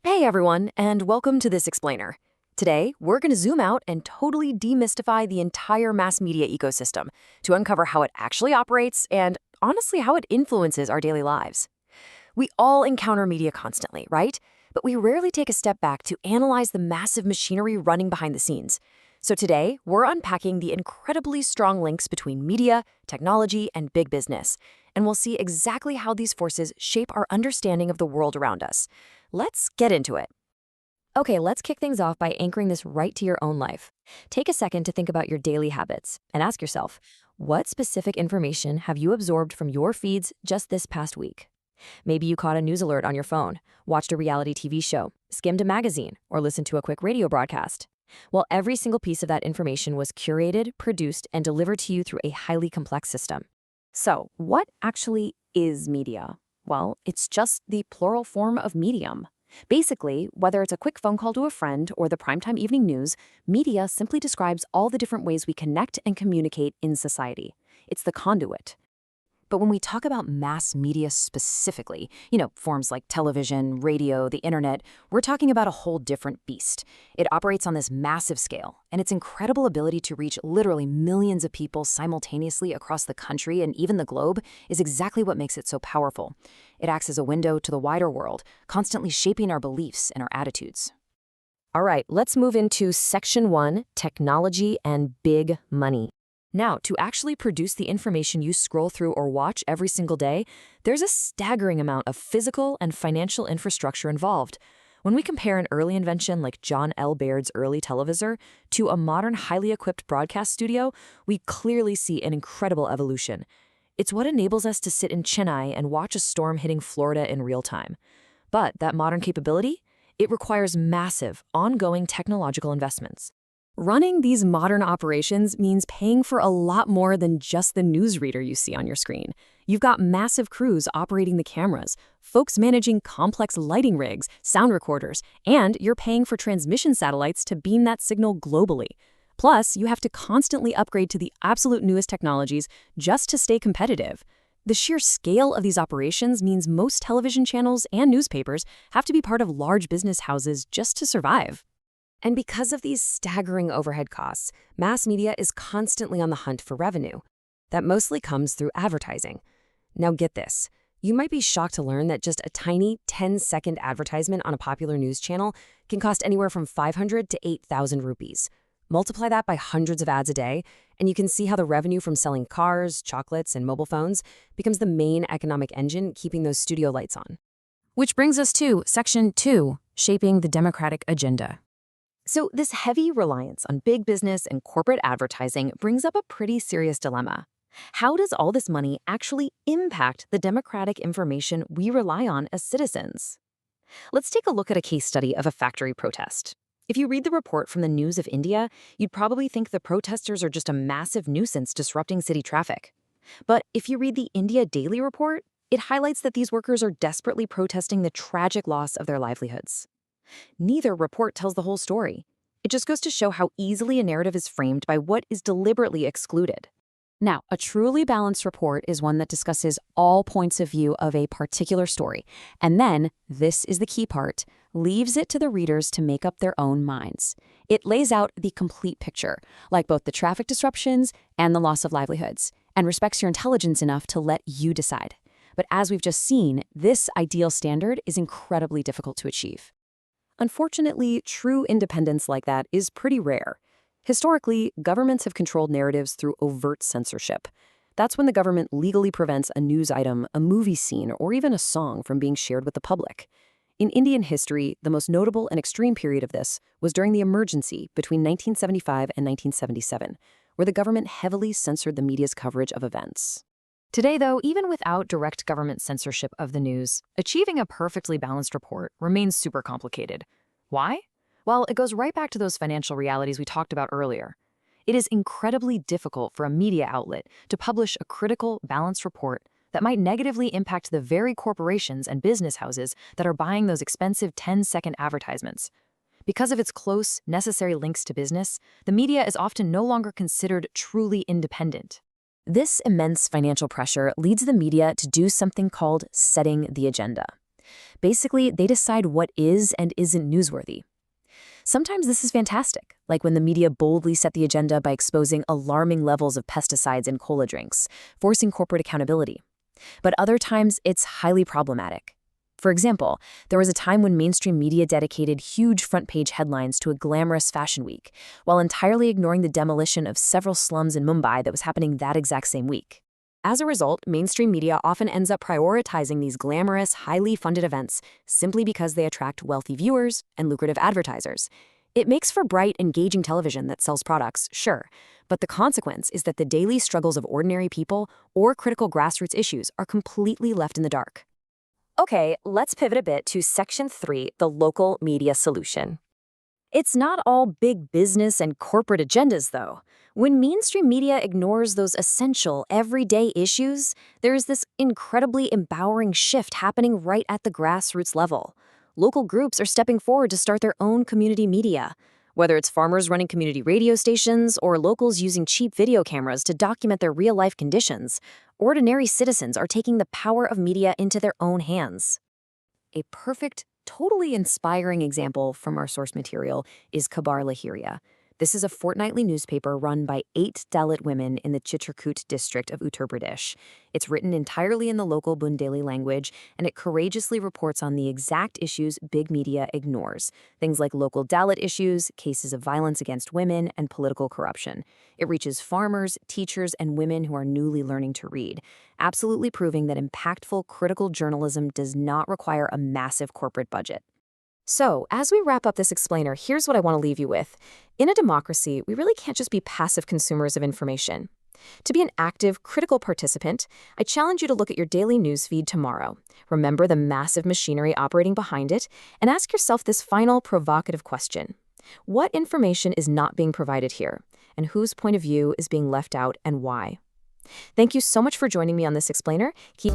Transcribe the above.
Hey everyone, and welcome to this explainer. Today, we're going to zoom out and totally demystify the entire mass media ecosystem to uncover how it actually operates and, honestly, how it influences our daily lives. We all encounter media constantly, right? But we rarely take a step back to analyze the massive machinery running behind the scenes. So today, we're unpacking the incredibly strong links between media, technology, and big business, and we'll see exactly how these forces shape our understanding of the world around us. Let's get into it. Okay, let's kick things off by anchoring this right to your own life. Take a second to think about your daily habits and ask yourself, what specific information have you absorbed from your feeds just this past week? Maybe you caught a news alert on your phone, watched a reality TV show, skimmed a magazine, or listened to a quick radio broadcast. Well, every single piece of that information was curated, produced, and delivered to you through a highly complex system. So, what actually is media? Well, it's just the plural form of medium. Basically, whether it's a quick phone call to a friend or the primetime evening news, media simply describes all the different ways we connect and communicate in society. It's the conduit. But when we talk about mass media specifically, forms like television, radio, the internet, we're talking about a whole different beast. It operates on this massive scale, and its incredible ability to reach literally millions of people simultaneously across the country and even the globe is exactly what makes it so powerful. It acts as a window to the wider world, constantly shaping our beliefs and our attitudes. All right, let's move into Section 1, Technology and Big Money. Now, to actually produce the information you scroll through or watch every single day, there's a staggering amount of physical and financial infrastructure involved. When we compare an early invention like John L. Baird's early televisor to a modern, highly equipped broadcast studio, we clearly see an incredible evolution. It's what enables us to sit in Chennai and watch a storm hitting Florida in real time. But that modern capability? It requires massive, ongoing technological investments. Running these modern operations means paying for a lot more than just the newsreader you see on your screen. You've got massive crews operating the cameras, folks managing complex lighting rigs, sound recorders, and you're paying for transmission satellites to beam that signal globally. Plus, you have to constantly upgrade to the absolute newest technologies just to stay competitive. The sheer scale of these operations means most television channels and newspapers have to be part of large business houses just to survive. And because of these staggering overhead costs, mass media is constantly on the hunt for revenue. That mostly comes through advertising. Now get this. You might be shocked to learn that just a tiny 10-second advertisement on a popular news channel can cost anywhere from 500 to 8,000 rupees. Multiply that by hundreds of ads a day, and you can see how the revenue from selling cars, chocolates, and mobile phones becomes the main economic engine keeping those studio lights on. Which brings us to Section 2, Shaping the Democratic Agenda. So this heavy reliance on big business and corporate advertising brings up a pretty serious dilemma. How does all this money actually impact the democratic information we rely on as citizens? Let's take a look at a case study of a factory protest. If you read the report from the News of India, you'd probably think the protesters are just a massive nuisance disrupting city traffic. But if you read the India Daily report, it highlights that these workers are desperately protesting the tragic loss of their livelihoods. Neither report tells the whole story. It just goes to show how easily a narrative is framed by what is deliberately excluded. Now, a truly balanced report is one that discusses all points of view of a particular story, and then, this is the key part, leaves it to the readers to make up their own minds. It lays out the complete picture, like both the traffic disruptions and the loss of livelihoods, and respects your intelligence enough to let you decide. But as we've just seen, this ideal standard is incredibly difficult to achieve. Unfortunately, true independence like that is pretty rare. Historically, governments have controlled narratives through overt censorship. That's when the government legally prevents a news item, a movie scene, or even a song from being shared with the public. In Indian history, the most notable and extreme period of this was during the emergency between 1975 and 1977, where the government heavily censored the media's coverage of events. Today, though, even without direct government censorship of the news, achieving a perfectly balanced report remains super complicated. Why? Well, it goes right back to those financial realities we talked about earlier. It is incredibly difficult for a media outlet to publish a critical, balanced report that might negatively impact the very corporations and business houses that are buying those expensive 10-second advertisements. Because of its close, necessary links to business, the media is often no longer considered truly independent. This immense financial pressure leads the media to do something called setting the agenda. Basically, they decide what is and isn't newsworthy. Sometimes this is fantastic, like when the media boldly set the agenda by exposing alarming levels of pesticides in cola drinks, forcing corporate accountability. But other times, it's highly problematic. For example, there was a time when mainstream media dedicated huge front-page headlines to a glamorous fashion week, while entirely ignoring the demolition of several slums in Mumbai that was happening that exact same week. As a result, mainstream media often ends up prioritizing these glamorous, highly funded events simply because they attract wealthy viewers and lucrative advertisers. It makes for bright, engaging television that sells products, sure, but the consequence is that the daily struggles of ordinary people or critical grassroots issues are completely left in the dark. Okay, let's pivot a bit to Section 3, the local media solution. It's not all big business and corporate agendas, though. When mainstream media ignores those essential, everyday issues, there is this incredibly empowering shift happening right at the grassroots level. Local groups are stepping forward to start their own community media. Whether it's farmers running community radio stations or locals using cheap video cameras to document their real-life conditions, ordinary citizens are taking the power of media into their own hands. A perfect, totally inspiring example from our source material is Khabar Lahiriya. This is a fortnightly newspaper run by 8 Dalit women in the Chitrakoot district of Uttar Pradesh. It's written entirely in the local Bundeli language, and it courageously reports on the exact issues big media ignores, things like local Dalit issues, cases of violence against women, and political corruption. It reaches farmers, teachers, and women who are newly learning to read, absolutely proving that impactful, critical journalism does not require a massive corporate budget. So, as we wrap up this explainer, here's what I want to leave you with. In a democracy, we really can't just be passive consumers of information. To be an active, critical participant, I challenge you to look at your daily news feed tomorrow. Remember the massive machinery operating behind it, and ask yourself this final provocative question. What information is not being provided here, and whose point of view is being left out and why? Thank you so much for joining me on this explainer. Keep